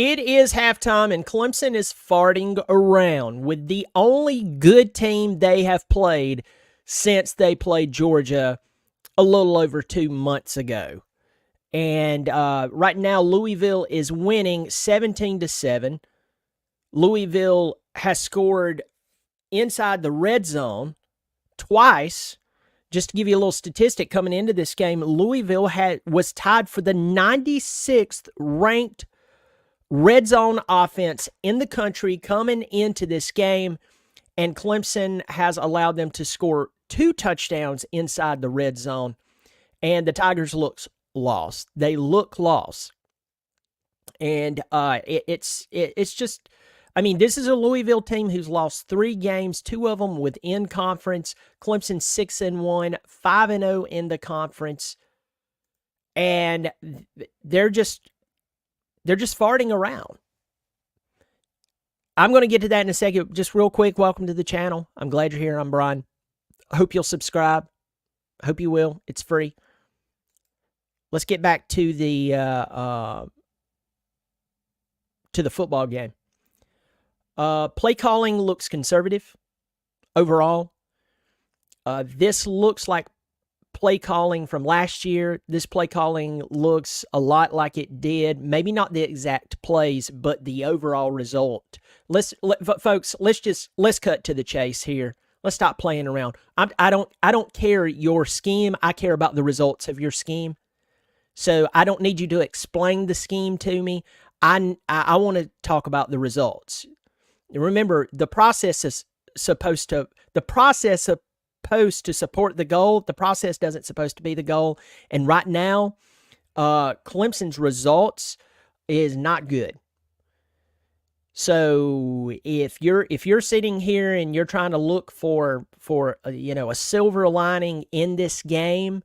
It is halftime, and Clemson is farting around with the only good team they have played since they played Georgia a little over 2 months ago. And right now, Louisville is winning 17-7. Louisville has scored inside the red zone twice. Just to give you a little statistic coming into this game, Louisville was tied for the 96th ranked red zone offense in the country coming into this game, and Clemson has allowed them to score 2 touchdowns inside the red zone, and the Tigers look lost. They look lost. And it's just, I mean, this is a Louisville team who's lost 3 games, 2 of them within conference. Clemson 6-1, 5-0 in the conference, and they're just farting around. I'm going to get to that in a second. Just real quick, welcome to the channel. I'm glad you're here. I'm Brian. I hope you'll subscribe. I hope you will. It's free. Let's get back to the football game. Play calling looks conservative overall. This looks like play calling from last year. This play calling looks a lot like it did. Maybe not the exact plays, but the overall result. Folks, let's cut to the chase here. Let's stop playing around. I don't care your scheme. I care about the results of your scheme. So I don't need you to explain the scheme to me. I want to talk about the results. Remember, the process is supposed to support the goal. The process doesn't supposed to be the goal. And right now, Clemson's results is not good. So if you're sitting here and you're trying to look for a silver lining in this game,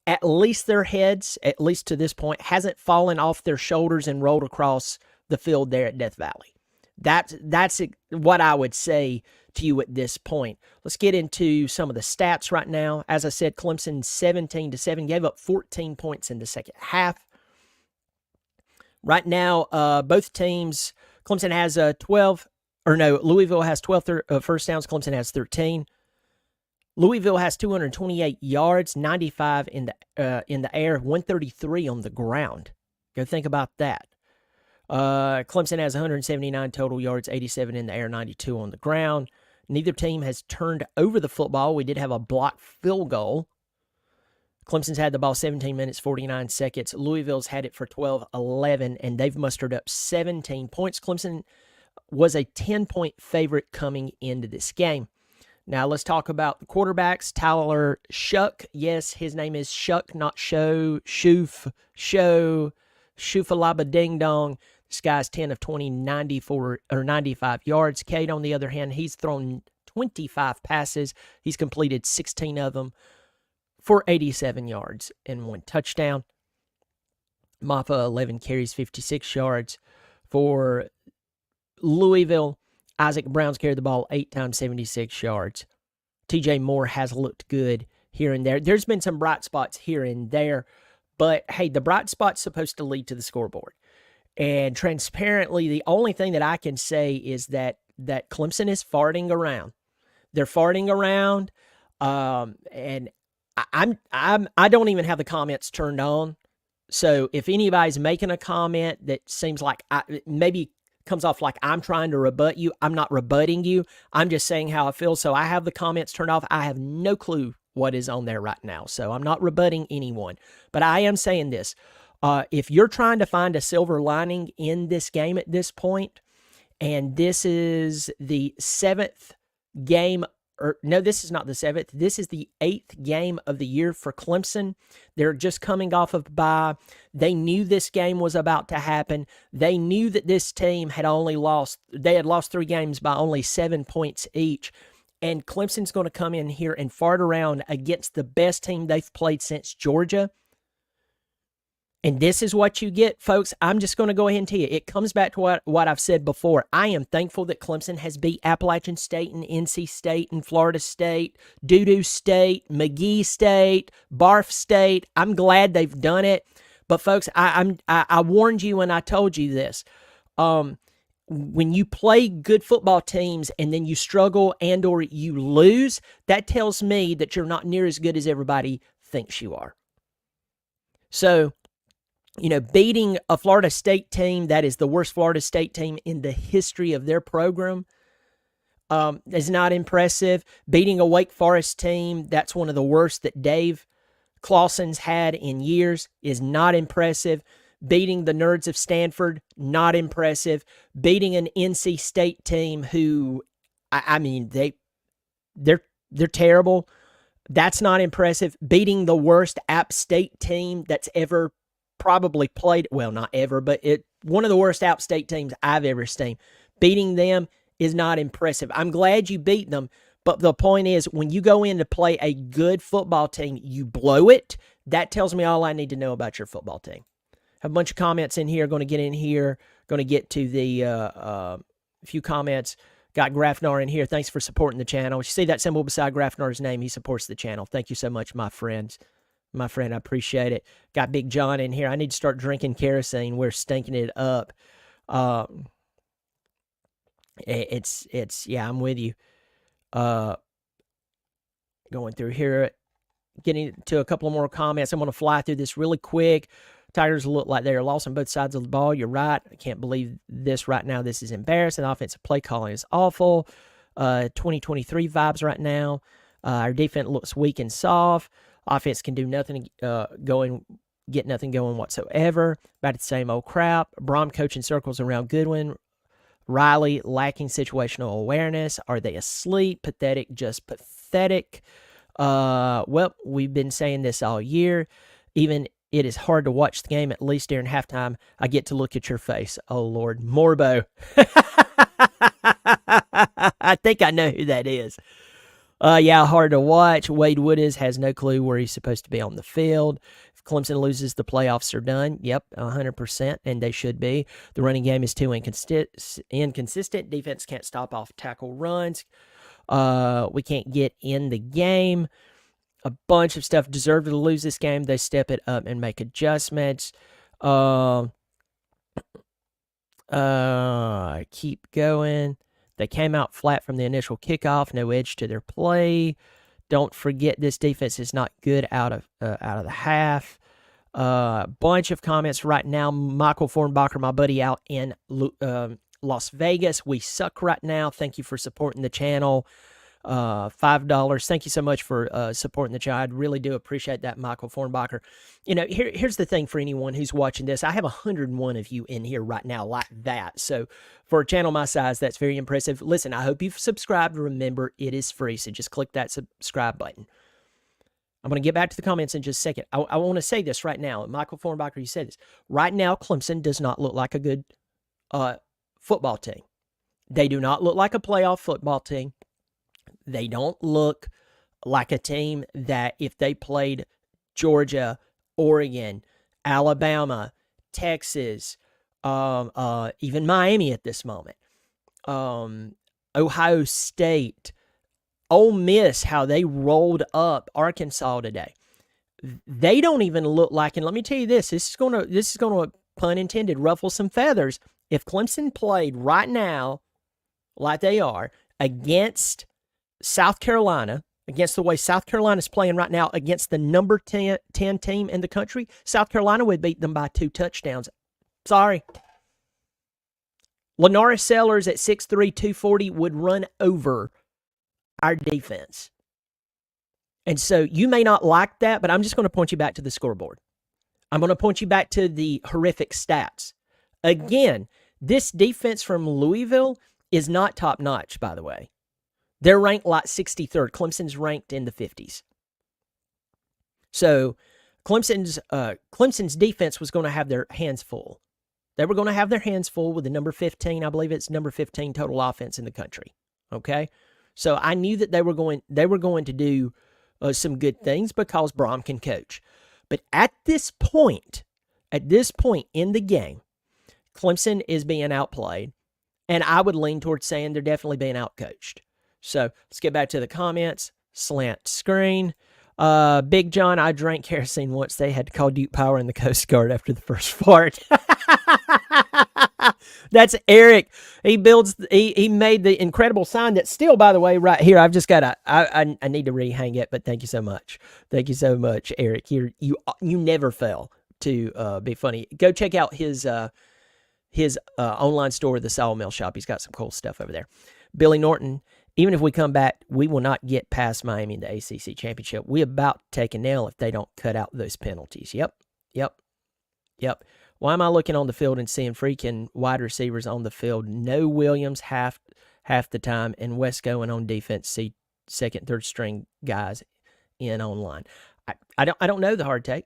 at least their heads, at least to this point, hasn't fallen off their shoulders and rolled across the field there at Death Valley. That's what I would say to you at this point. Let's get into some of the stats right now. As I said, Clemson 17-7, gave up 14 points in the second half. Right now, both teams, Clemson has Louisville has 12 first downs. Clemson has 13. Louisville has 228 yards, 95 in the air, 133 on the ground. Go think about that. Clemson has 179 total yards, 87 in the air, 92 on the ground. Neither team has turned over the football. We did have a blocked field goal. Clemson's had the ball 17 minutes, 49 seconds. Louisville's had it for 12-11, and they've mustered up 17 points. Clemson was a 10-point favorite coming into this game. Now, let's talk about the quarterbacks. Tyler Shuck. Yes, his name is Shuck, not Show. Shufalaba Ding Dong. This guy's 10 of 20, 95 yards. Cade, on the other hand, he's thrown 25 passes. He's completed 16 of them for 87 yards and 1 touchdown. Maffa, 11 carries, 56 yards. For Louisville, Isaac Brown's carried the ball 8 times, 76 yards. TJ Moore has looked good here and there. There's been some bright spots here and there, but hey, the bright spot's supposed to lead to the scoreboard. And transparently, the only thing that I can say is that Clemson is farting around. They're farting around, and I don't even have the comments turned on. So if anybody's making a comment that seems like maybe comes off like I'm trying to rebut you, I'm not rebutting you. I'm just saying how I feel. So I have the comments turned off. I have no clue what is on there right now. So I'm not rebutting anyone. But I am saying this. If you're trying to find a silver lining in this game at this point, and this is the 7th game, no, this is not the 7th. This is the 8th game of the year for Clemson. They're just coming off of a bye. They knew this game was about to happen. They knew that this team had lost 3 games by only 7 points each. And Clemson's going to come in here and fart around against the best team they've played since Georgia. And this is what you get, folks. I'm just going to go ahead and tell you, it comes back to what I've said before. I am thankful that Clemson has beat Appalachian State and NC State and Florida State, Doo-Doo State, McGee State, Barf State. I'm glad they've done it. But, folks, I warned you when I told you this. When you play good football teams and then you struggle and or you lose, that tells me that you're not near as good as everybody thinks you are. So, beating a Florida State team that is the worst Florida State team in the history of their program is not impressive. Beating a Wake Forest team that's one of the worst that Dave Clawson's had in years is not impressive. Beating the Nerds of Stanford, not impressive. Beating an NC State team who, they're terrible. That's not impressive. Beating the worst App State team that's ever probably played, well, not ever, but one of the worst App State teams I've ever seen. Beating them is not impressive. I'm glad you beat them, but the point is, when you go in to play a good football team, you blow it. That tells me all I need to know about your football team. Have a bunch of comments in here. Going to get in here. Going to get to the few comments. Got Grafnar in here. Thanks for supporting the channel. You see that symbol beside Grafnar's name? He supports the channel. Thank you so much, my friends. My friend, I appreciate it. Got Big John in here. I need to start drinking kerosene. We're stinking it up. Yeah, I'm with you. Going through here, getting to a couple of more comments. I'm going to fly through this really quick. Tigers look like they're lost on both sides of the ball. You're right. I can't believe this right now. This is embarrassing. Offensive play calling is awful. 2023 vibes right now. Our defense looks weak and soft. Offense can do nothing get nothing going whatsoever. About the same old crap. Brom coaching circles around Goodwin. Riley lacking situational awareness. Are they asleep? Pathetic, just pathetic. Well, we've been saying this all year. Even it is hard to watch the game, at least during halftime. I get to look at your face. Oh, Lord. Morbo. I think I know who that is. Yeah, hard to watch. Wade Woodis has no clue where he's supposed to be on the field. If Clemson loses, the playoffs are done. Yep, 100%, and they should be. The running game is too inconsistent. Defense can't stop off tackle runs. We can't get in the game. A bunch of stuff. Deserve to lose this game. They step it up and make adjustments. Keep going. They came out flat from the initial kickoff. No edge to their play. Don't forget this defense is not good out of the half. Bunch of comments right now. Michael Fornbacher, my buddy out in Las Vegas. We suck right now. Thank you for supporting the channel. $5. Thank you so much for supporting the channel. I really do appreciate that, Michael Fornbacher. Here's the thing for anyone who's watching this. I have 101 of you in here right now like that. So for a channel my size, that's very impressive. Listen, I hope you've subscribed. Remember, it is free, so just click that subscribe button. I'm going to get back to the comments in just a second. I want to say this right now. Michael Fornbacher, you said this. Right now, Clemson does not look like a good football team. They do not look like a playoff football team. They don't look like a team that if they played Georgia, Oregon, Alabama, Texas, even Miami at this moment, Ohio State, Ole Miss, how they rolled up Arkansas today. They don't even look like, and let me tell you this is going to, pun intended, ruffle some feathers. If Clemson played right now like they are against South Carolina, against the way South Carolina's playing right now against the number 10 team in the country, South Carolina would beat them by 2 touchdowns. Sorry. Lenora Sellers at 6'3", 240 would run over our defense. And so you may not like that, but I'm just going to point you back to the scoreboard. I'm going to point you back to the horrific stats. Again, this defense from Louisville is not top-notch, by the way. They're ranked like 63rd. Clemson's ranked in the 50s. So Clemson's defense was going to have their hands full. They were going to have their hands full with the number 15. I believe it's number 15 total offense in the country. Okay? So I knew that they were going to do some good things because Brom can coach. But at this point in the game, Clemson is being outplayed, and I would lean towards saying they're definitely being outcoached. So let's get back to the comments. Slant screen. Big John, I drank kerosene once. They had to call Duke Power in the Coast Guard after the first fart. That's Eric. He made the incredible sign that's still, by the way, right here. I've just got I need to rehang it, but thank you so much. Thank you so much, Eric. You never fail to be funny. Go check out his online store, the Sawmill Shop. He's got some cool stuff over there. Billy Norton, even if we come back, we will not get past Miami in the ACC championship. We about to take a nail if they don't cut out those penalties. Yep. Why am I looking on the field and seeing freaking wide receivers on the field? No Williams half the time, and West going on defense. See second, third string guys in online. I don't know the hard take,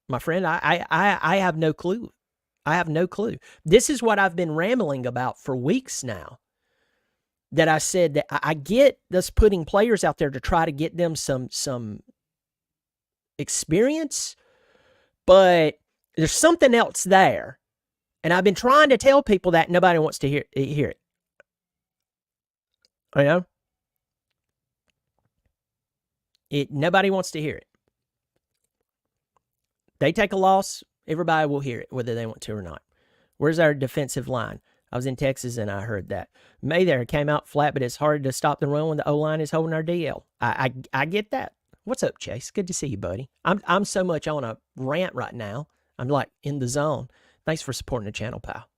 my friend. I have no clue. I have no clue. This is what I've been rambling about for weeks now. That I said that I get us putting players out there to try to get them some experience, but there's something else there. And I've been trying to tell people that nobody wants to hear it. You know? Nobody wants to hear it. They take a loss, everybody will hear it, whether they want to or not. Where's our defensive line? I was in Texas and I heard that. May there came out flat, but it's hard to stop the run when the O-line is holding our DL. I get that. What's up, Chase? Good to see you, buddy. I'm so much on a rant right now. I'm like in the zone. Thanks for supporting the channel, pal.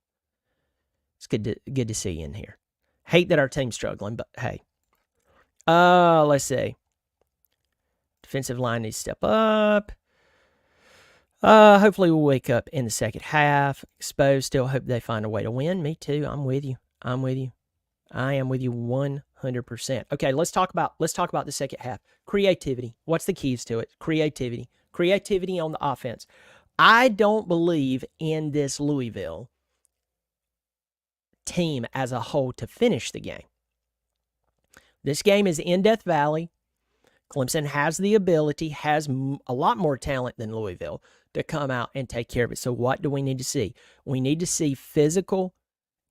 It's good to see you in here. Hate that our team's struggling, but hey. Let's see. Defensive line needs to step up. Hopefully we'll wake up in the second half. Exposed. Still hope they find a way to win. Me too. I'm with you. I am with you 100%. Okay, let's talk about the second half. Creativity. What's the keys to it? Creativity. Creativity on the offense. I don't believe in this Louisville team as a whole to finish the game. This game is in Death Valley. Clemson has the ability, has a lot more talent than Louisville to come out and take care of it. So what do we need to see? We need to see physical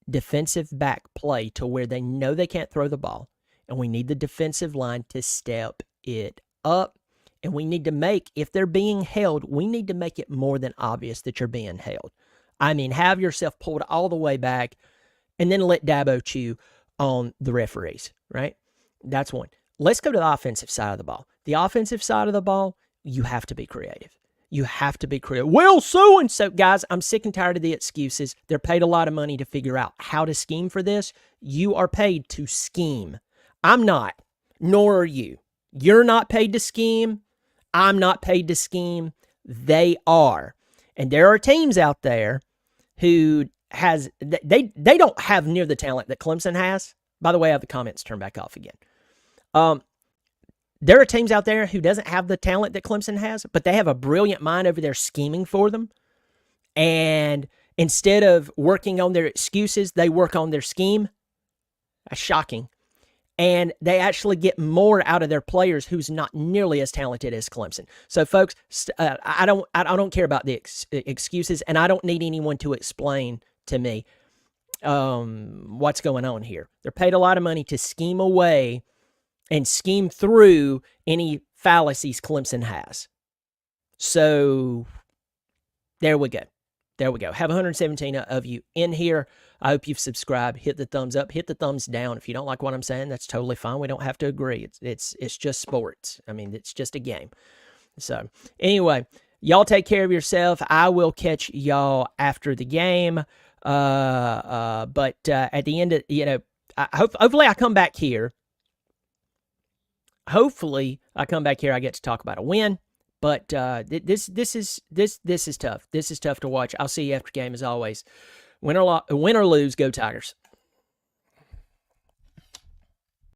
defensive back play to where they know they can't throw the ball. And we need the defensive line to step it up. And we need to make, if they're being held, we need to make it more than obvious that you're being held. I mean, have yourself pulled all the way back and then let Dabo chew on the referees, right? That's one. Let's go to the offensive side of the ball. The offensive side of the ball, you have to be creative. You have to be creative. Well, so-and-so. Guys, I'm sick and tired of the excuses. They're paid a lot of money to figure out how to scheme for this. You are paid to scheme. I'm not, nor are you. You're not paid to scheme. I'm not paid to scheme. They are. And there are teams out there who they don't have near the talent that Clemson has. By the way, I have the comments turned back off again. There are teams out there who doesn't have the talent that Clemson has, but they have a brilliant mind over there scheming for them. And instead of working on their excuses, they work on their scheme. That's shocking. And they actually get more out of their players who's not nearly as talented as Clemson. So, folks, I don't care about the excuses, and I don't need anyone to explain to me what's going on here. They're paid a lot of money to scheme away and scheme through any fallacies Clemson has. So, there we go. There we go. Have 117 of you in here. I hope you've subscribed. Hit the thumbs up. Hit the thumbs down. If you don't like what I'm saying, that's totally fine. We don't have to agree. It's just sports. I mean, it's just a game. So, anyway, y'all take care of yourself. I will catch y'all after the game. But at the end of, hopefully I come back here. Hopefully I come back here. I get to talk about a win. But this is tough. This is tough to watch. I'll see you after game as always. Win or lose, go Tigers.